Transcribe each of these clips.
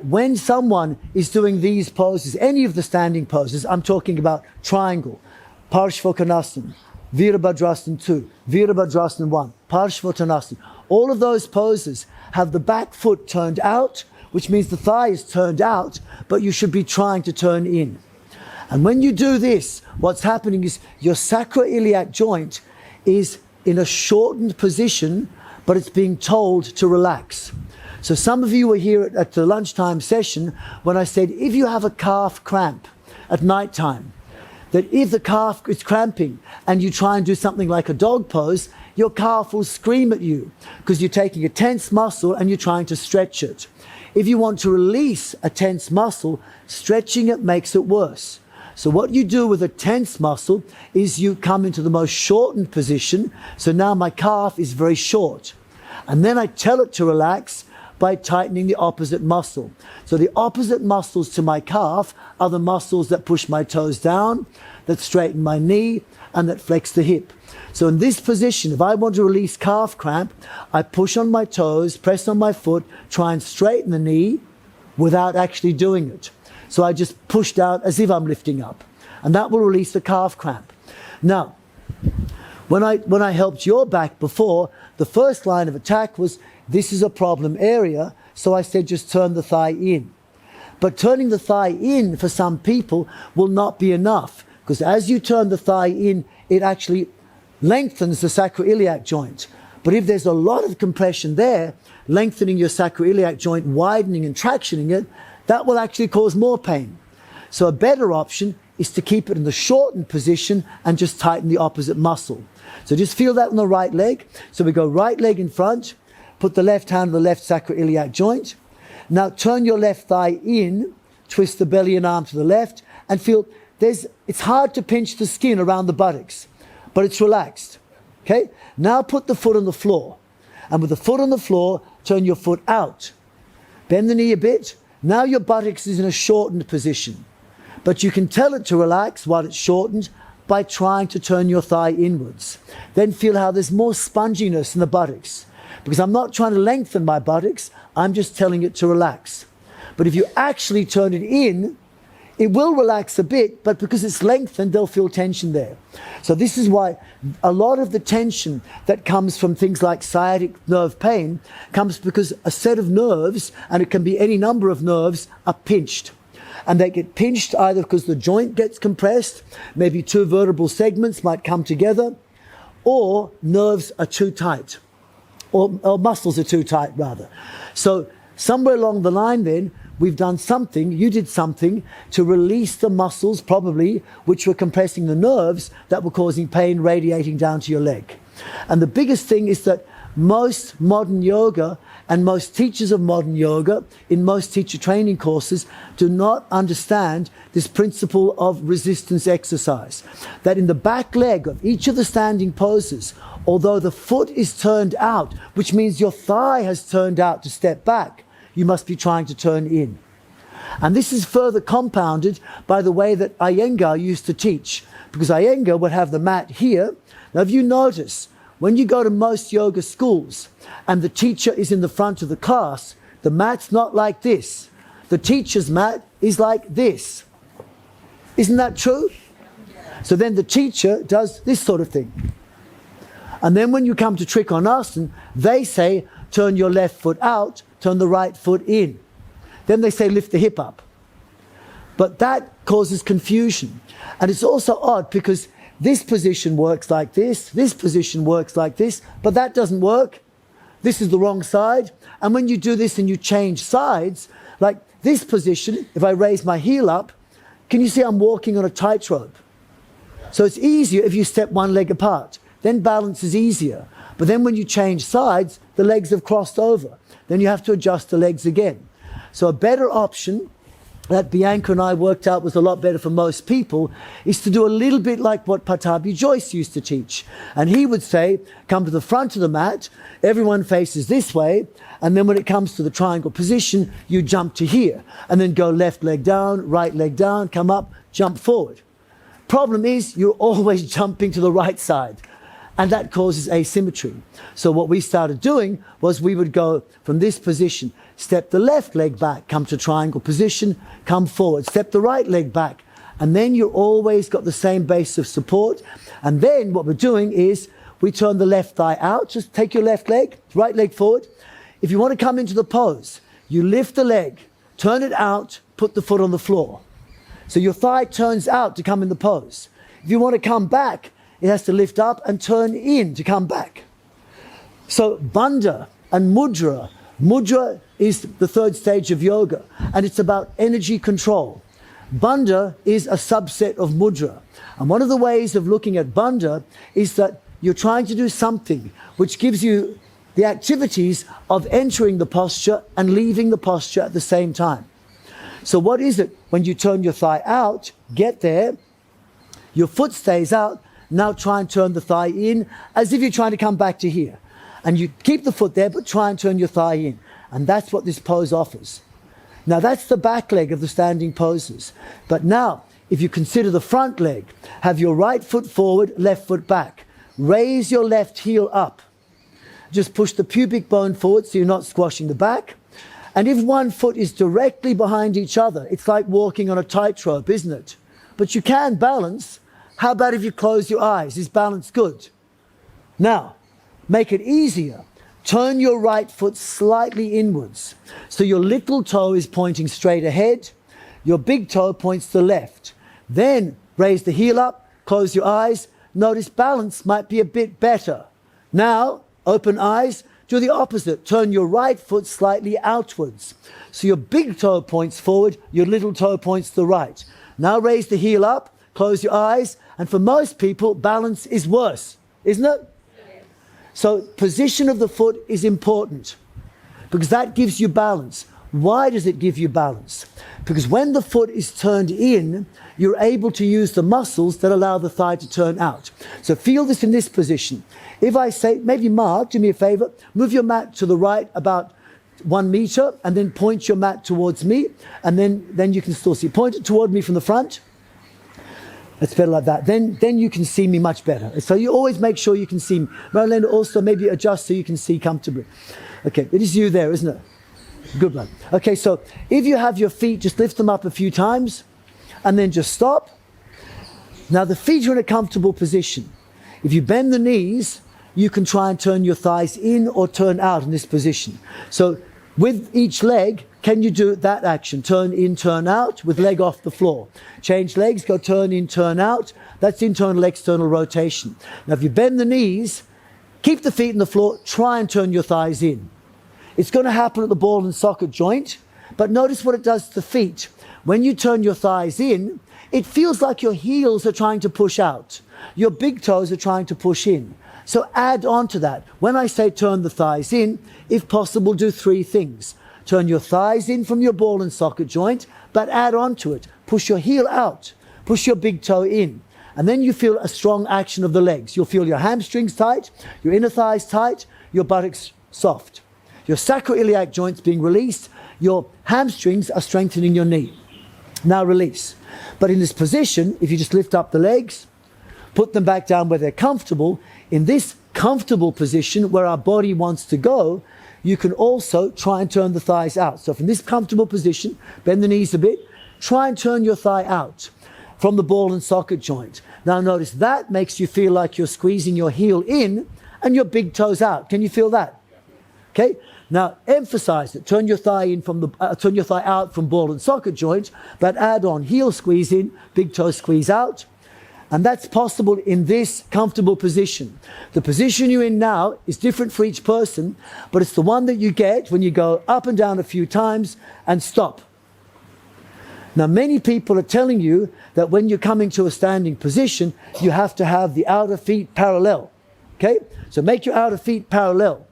when someone is doing these poses, any of the standing poses, I'm talking about triangle, Parshvottanasana, Virabhadrasana 2, Virabhadrasana 1, Parshvottanasana. All of those poses have the back foot turned out, which means the thigh is turned out, but you should be trying to turn in. And when you do this, what's happening is your sacroiliac joint is in a shortened position, but it's being told to relax. So some of you were here at the lunchtime session when I said, if you have a calf cramp at night time, that if the calf is cramping and you try and do something like a dog pose, your calf will scream at you because you're taking a tense muscle and you're trying to stretch it. If you want to release a tense muscle, stretching it makes it worse. So what you do with a tense muscle is you come into the most shortened position. So now my calf is very short. And then I tell it to relax by tightening the opposite muscle. So the opposite muscles to my calf are the muscles that push my toes down, that straighten my knee, and that flex the hip. So in this position, if I want to release calf cramp, I push on my toes, press on my foot, try and straighten the knee without actually doing it. So I just push down as if I'm lifting up. And that will release the calf cramp. Now, when I helped your back before, the first line of attack was, this is a problem area, so I said just turn the thigh in. But turning the thigh in for some people will not be enough, because as you turn the thigh in, it actually lengthens the sacroiliac joint. But if there's a lot of compression there, lengthening your sacroiliac joint, widening and tractioning it, that will actually cause more pain. So a better option is to keep it in the shortened position and just tighten the opposite muscle. So just feel that on the right leg. So we go right leg in front, put the left hand on the left sacroiliac joint. Now turn your left thigh in, twist the belly and arm to the left, and feel it's hard to pinch the skin around the buttocks, but it's relaxed. Okay? Now put the foot on the floor. And with the foot on the floor, turn your foot out. Bend the knee a bit. Now your buttocks is in a shortened position. But you can tell it to relax while it's shortened by trying to turn your thigh inwards. Then feel how there's more sponginess in the buttocks. Because I'm not trying to lengthen my buttocks, I'm just telling it to relax. But if you actually turn it in, it will relax a bit, but because it's lengthened, they'll feel tension there. So this is why a lot of the tension that comes from things like sciatic nerve pain comes because a set of nerves, and it can be any number of nerves, are pinched. And they get pinched either because the joint gets compressed, maybe two vertebral segments might come together, or nerves are too tight, or muscles are too tight rather. So somewhere along the line then, we've done something, you did something to release the muscles probably which were compressing the nerves that were causing pain radiating down to your leg. And the biggest thing is that most modern yoga and most teachers of modern yoga in most teacher training courses do not understand this principle of resistance exercise. That in the back leg of each of the standing poses, although the foot is turned out, which means your thigh has turned out to step back, you must be trying to turn in. And this is further compounded by the way that Iyengar used to teach, because Iyengar would have the mat here. Now if you notice, when you go to most yoga schools and the teacher is in the front of the class, the mat's not like this. The teacher's mat is like this. Isn't that true? So then the teacher does this sort of thing. And then when you come to Trikonasana, they say, turn your left foot out, turn the right foot in. Then they say lift the hip up. But that causes confusion. And it's also odd because this position works like this position works like this, but that doesn't work. This is the wrong side. And when you do this and you change sides, like this position, if I raise my heel up, can you see I'm walking on a tightrope? So it's easier if you step one leg apart. Then balance is easier. But then when you change sides, the legs have crossed over. Then you have to adjust the legs again. So a better option that Bianca and I worked out was a lot better for most people is to do a little bit like what Patabi Joyce used to teach. And he would say, come to the front of the mat, everyone faces this way, and then when it comes to the triangle position, you jump to here, and then go left leg down, right leg down, come up, jump forward. Problem is, you're always jumping to the right side. And that causes asymmetry. So what we started doing was we would go from this position, step the left leg back, come to triangle position, come forward, step the right leg back. And then you always got the same base of support. And then what we're doing is we turn the left thigh out. Just take your left leg, right leg forward. If you want to come into the pose, you lift the leg, turn it out, put the foot on the floor. So your thigh turns out to come in the pose. If you want to come back, it has to lift up and turn in to come back. So bandha and mudra. Mudra is the third stage of yoga, and it's about energy control. Bandha is a subset of mudra. And one of the ways of looking at bandha is that you're trying to do something which gives you the activities of entering the posture and leaving the posture at the same time. So what is it? When you turn your thigh out, get there, your foot stays out, now try and turn the thigh in as if you're trying to come back to here. And you keep the foot there, but try and turn your thigh in. And that's what this pose offers. Now that's the back leg of the standing poses. But now, if you consider the front leg, have your right foot forward, left foot back. Raise your left heel up. Just push the pubic bone forward so you're not squashing the back. And if one foot is directly behind each other, it's like walking on a tightrope, isn't it? But you can balance. How about if you close your eyes? Is balance good? Now, make it easier. Turn your right foot slightly inwards. So your little toe is pointing straight ahead. Your big toe points to the left. Then raise the heel up, close your eyes. Notice balance might be a bit better. Now, open eyes, do the opposite. Turn your right foot slightly outwards. So your big toe points forward, your little toe points to the right. Now raise the heel up, close your eyes, and for most people, balance is worse, isn't it? So position of the foot is important because that gives you balance. Why does it give you balance? Because when the foot is turned in, you're able to use the muscles that allow the thigh to turn out. So feel this in this position. If I say, maybe Mark, do me a favor, move your mat to the right about 1 meter and then point your mat towards me, and then you can still see. Point it toward me from the front. It's better like that. Then you can see me much better. So you always make sure you can see me. Marilyn, also maybe adjust so you can see comfortably. Okay, it is you there, isn't it? Good one. Okay, so if you have your feet, just lift them up a few times and then just stop. Now the feet are in a comfortable position. If you bend the knees, you can try and turn your thighs in or turn out in this position. So with each leg, can you do that action? Turn in, turn out with leg off the floor. Change legs, go turn in, turn out. That's internal, external rotation. Now if you bend the knees, keep the feet on the floor, try and turn your thighs in. It's going to happen at the ball and socket joint, but notice what it does to the feet. When you turn your thighs in, it feels like your heels are trying to push out. Your big toes are trying to push in. So add on to that. When I say turn the thighs in, if possible, do 3 things. Turn your thighs in from your ball and socket joint, but add on to it. Push your heel out. Push your big toe in. And then you feel a strong action of the legs. You'll feel your hamstrings tight, your inner thighs tight, your buttocks soft. Your sacroiliac joints being released, your hamstrings are strengthening your knee. Now release. But in this position, if you just lift up the legs, put them back down where they're comfortable, in this comfortable position where our body wants to go, you can also try and turn the thighs out. So from this comfortable position, bend the knees a bit, try and turn your thigh out from the ball and socket joint. Now notice that makes you feel like you're squeezing your heel in and your big toes out. Can you feel that? Okay. Now emphasize it. Turn your thigh in from the turn your thigh out from ball and socket joint, but add on heel squeeze in, big toe squeeze out. And that's possible in this comfortable position. The position you're in now is different for each person, but it's the one that you get when you go up and down a few times and stop. Now, many people are telling you that when you're coming to a standing position, you have to have the outer feet parallel. Okay? So make your outer feet parallel.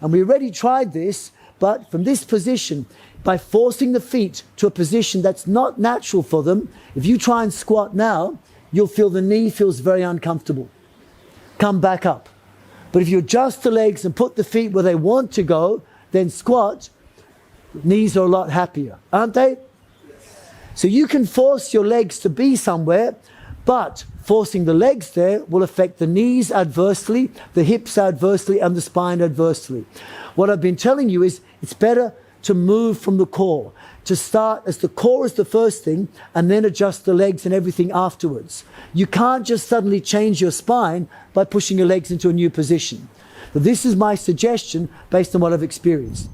And we already tried this, but from this position, by forcing the feet to a position that's not natural for them, if you try and squat now, you'll feel the knee feels very uncomfortable. Come back up. But if you adjust the legs and put the feet where they want to go, then squat, knees are a lot happier, aren't they? So you can force your legs to be somewhere, but forcing the legs there will affect the knees adversely, the hips adversely, and the spine adversely. What I've been telling you is it's better to move from the core, to start as the core is the first thing and then adjust the legs and everything afterwards. You can't just suddenly change your spine by pushing your legs into a new position. This is my suggestion based on what I've experienced.